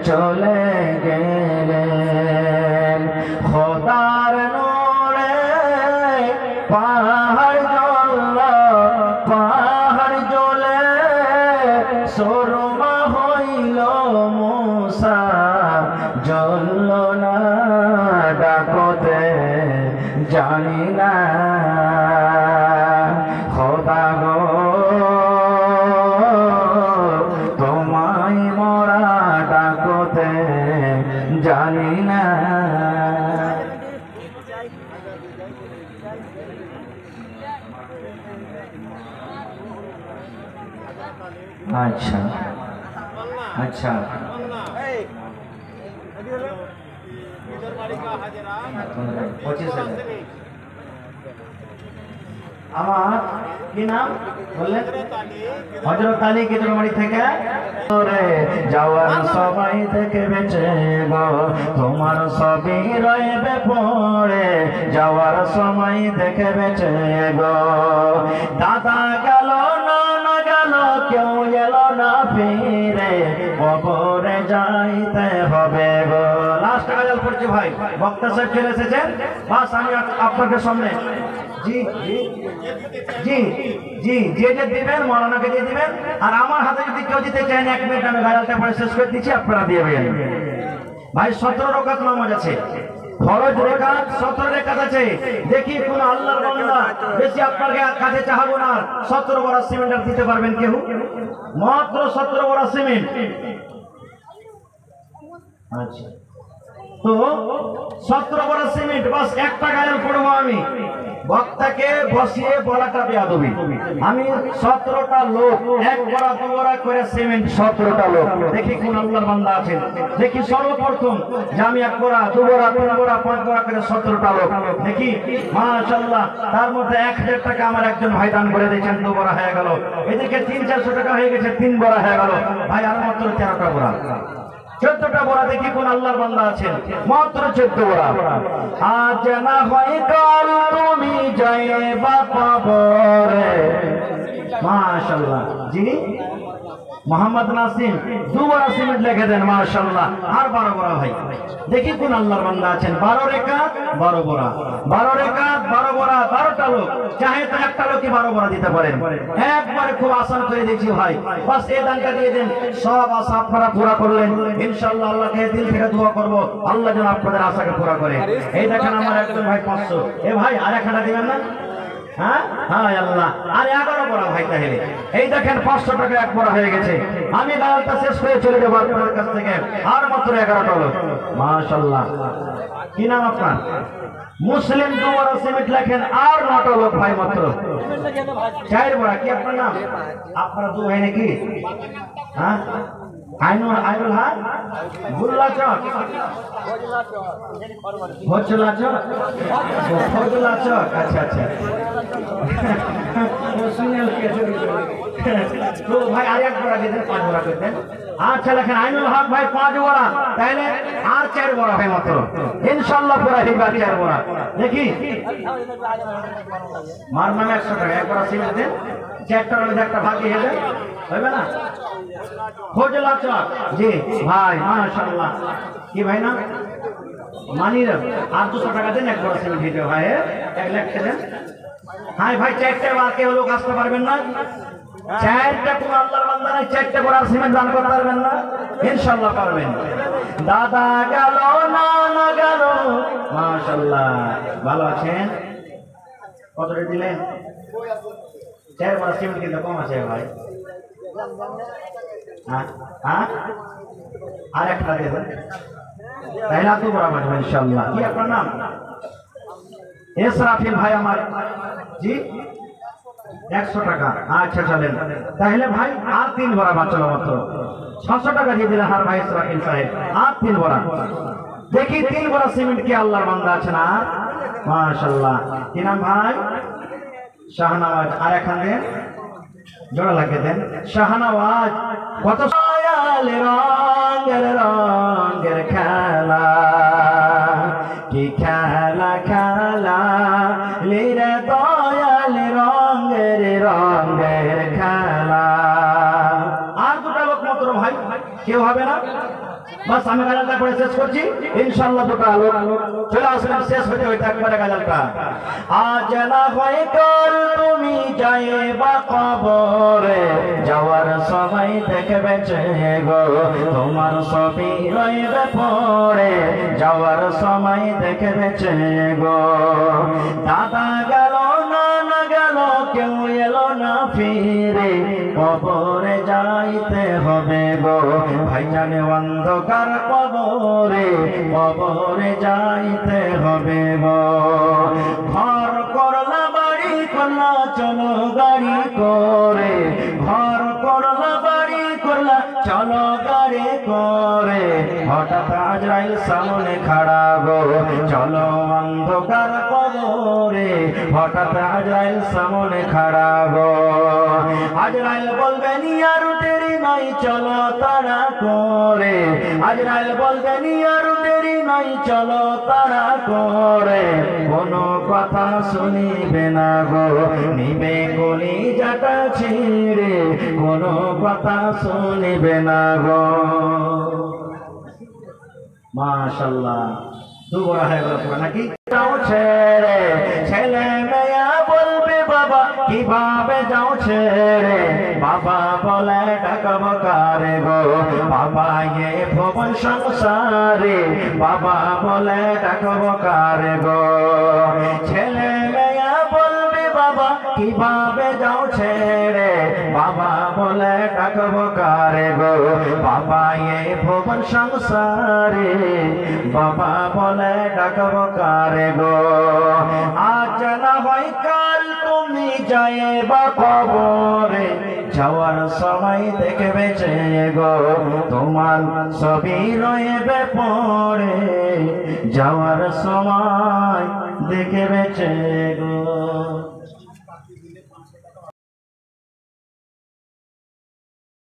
চলে গেলেন খোদার নূরে পাহাড় জ্বলে সুরমা হইল মুসা জ্বলল না ডাকতে জানি না খোদা গো তোমায় মোরা ডাকতে জানি না। আচ্ছা আচ্ছা আমার কি নাম বললেন? হযরত আলী কেদরমারি থেকে যাওয়ার সবাই থেকে বেঁচে গো তোমার সবই রইবে পড়ে যাওয়ার সময় থেকে বেঁচে গো দাদা গেল না গেল কেউ এলো না ফিরে কবরে যাইতে হবে গো। লাস্ট গাজল পড়ছি ভাই, বক্তা সাহেব চলে এসেছেন, বাস আমি আপনাদের সামনে জি জি জি জি যে যে দিবেন মৌলানাকে দিয়ে দিবেন, আর আমার হাতে যদি কেউ দিতে চান 1 মিনিট আমি গাজলটা পড়ে শেষ করে দিচ্ছি, আপনারা দিয়ে দেবেন ভাই। 17 রাকাত নামাজ আছে, ফরজ রাকাত 17 রাকাত আছে। দেখি কোন আল্লাহর বান্দা বেশি আপনার কাছে চাহাবো না 17 বড় সিমেন্ট দিতে পারবেন কেউ? মাত্র 17 বড় সিমেন্ট। আচ্ছা তো 17 বড় সিমেন্ট, বাস একটা গাজল পড়বো আমি। বক্তাকে বসিয়ে বলাটা বেয়াদবি। আমি 17টা লোক, 1 বড়া 2 বড়া করে সিমেন্ট 17টা লোক। দেখি কোন আল্লাহর বান্দা আছেন, দেখি সর্বপ্রথম যে আমি 1 বড়া 2 বড়া 3 বড়া 5 বড়া করে 17টা লোক দেখি। মাশাআল্লাহ, তার মধ্যে 1000 টাকা আমার একজন ভাই দান করে দিয়েছেন, 2 বড়া হয়ে গেল। এদিকে 300-400 টাকা হয়ে গেছে, 3 বড়া হয়ে গেল ভাই। আর মাত্র 13টা বড়া, 14টা বড়া। দেখি কোন আল্লাহর বান্দা আছেন, মাত্র 14 বড়া। আজ না হয় কাল তুমি যাইবা কবরে। মাশাআল্লাহ জি মোহাম্মদ নাসিম 2 বড়া সিমেন্ট লিখে দেন মাশাআল্লাহ। আর 12 বড়া ভাই, দেখি কোন আল্লাহর বান্দা আছেন। 12 রাকাত 12 বড়া, 12 রাকাত 12 বড়া, 12টা লোক। চাহে তো একটা লোকই 12 বড়া দিতে পারেন। একবারে খুব আসান করে দিয়েছি ভাই, বাস এই দানটা দিয়ে দেন। সব আশা আপনারা পুরা করলেন ইনশাআল্লাহ। আল্লাহকে দিল থেকে দোয়া করব আল্লাহ যেন আপনাদের আশাকে পুরা করে। এই দেখেন আমার একজন ভাই 500। এ ভাই আর একটা দিবেন না? হ্যাঁ হ্যাঁ আল্লাহ, আর 11 বড়া ভাই। তাহলে এই দেখেন 500 টাকা 1 বড়া হয়ে গেছে। আমি গালটা শেষ করে চলে যাবো আপনার কাছ থেকে। আর মাত্র 11টা লোক। মাশাআল্লাহ, কি নাম আপনার? মুসলিম 2 বড়া সিমেন্ট লেখেন। আর 9টা লোক ভাই, মাত্র 4 বড়া। কি আপনার নাম? আপনার 2 ভাই নাকি? হ্যাঁ আইনুল হক বুল্লা চক ফজলা চক ফজলা চক। আচ্ছা আচ্ছা তো ভাই আর 1 বড়া দিতেন, 5 বড়া করতেন। আচ্ছা লেখেন আইনুল হক ভাই 5 বড়া। তাহলে আর 4 বড়া ভাই মাত্র ইনশাআল্লাহ পুরা হিবা 4 বড়া। দেখি মার নামে 100 টাকা 1 বড়া সিমেন্ট দেন। 4টার মধ্যে একটা ভাগি হয়ে যায়, হবে না? ফজলা চক জি ভাই মাশাআল্লাহ। কি ভাই না মানির? আর 200 টাকা দেন, 1 বড়া সিমেন্ট দিতে ভাই। 1 লাখ দেন। হ্যাঁ ভাই 4টে বাকি লোক আসতে পারবেন না? 4টা কোন আল্লাহর বান্দা নাই 4টে বড় সিমেন্ট দান করতে পারবেন না? ইনশাআল্লাহ পারবেন। দাদা গেল না গেল। মাশাআল্লাহ, ভালো আছেন? কত দিলেন? 4 বড় সিমেন্ট কিন্তু কম আছে ভাই। হ্যাঁ হ্যাঁ আর একটা দেবেন, তাহলে তো বড় হবে ইনশাআল্লাহ। কি আপনার নাম? ইসরাফিল ভাই আমার জি 100 টাকা। আচ্ছা চলেন তাহলে ভাই আর 3 বড়া বাঁচল মাত্র 600 টাকা দিয়ে দিলেন। আর ভাই ইসরাফিল সাহেব আর 3 বড়া। দেখি 3 বড়া সিমেন্ট কি আল্লাহর বান্দা আছে না? মাশাআল্লাহ। কি নাম ভাই? শাহনওয়াজ। আর এখান দেন, জোড়া লাগিয়ে দেন। শাহনওয়াজ কত রঙের রঙের খেলা, কি খেলা খেলা লীরে দয়াল রঙের রঙের খেলা। আর 2টা লোক মাত্র ভাই। কে কেউ হবে না? বাস আমি গাজালটা করে শেষ করছি ইনশাআল্লাহ। দুটো আলো চলে আসলাম শেষ হতে হইতে একবারে গাজালটা। আজ না হয় কাল তুমি যাইবা কবরে, যাওয়ার সময় দেখবে গো তোমার ছবি রইবে পড়ে, যাওয়ার সময় দেখবে গো। দাদা গেল নানা গেল কেউ এলো না ফিরে, কবরে যাইতে হবে গো ভাইজানে অন্ধকার কবরে, কবরে যাইতে হবে গো। ঘর করলা বাড়ি করলা চলো গাড়ি করে, ঘর করলা বাড়ি করলা চলো গাড়ি করে, হঠাৎ আজরাইল সামনে খাড়া গো চলো অন্ধকার কবরে, হঠাৎ আজরাইল সামনে খাড়া গো। আজরাইল বলবে আর দেরি নাই চলো তাড়া করে, আজরাইল বলবে আর দেরি নাই চলো তাড়া করে, কোনো কথা শুনিবে না গো নিবে কলিজাটা ছিঁড়ে, কোনো কথা শুনিবে না গো। মাশাআল্লাহ দুবার হয়ে গেল নাকি? ছেড়ে ছেলে মেয়া বলবে বাবা কিভাবে যাও ছেড়ে, বাবা বলে ডাকবো কারে গো বাবা এ ভুবন সংসারে, বাবা বলে ডাকবো কারে গো। ছেলে মেয়া বলবে বাবা কিভাবে যাও ছেড়ে, বাবা বলে ডাকবো কারে গো বাবা এ ভুবন সংসারে, বাবা বলে ডাকবো কারে গো। আজ না হয় কাল তুমি যাইবা কবরে, যাওয়ার সময় দেখবে গো তোমার ছবি রইবে পড়ে, যাওয়ার সময় দেখবে গো।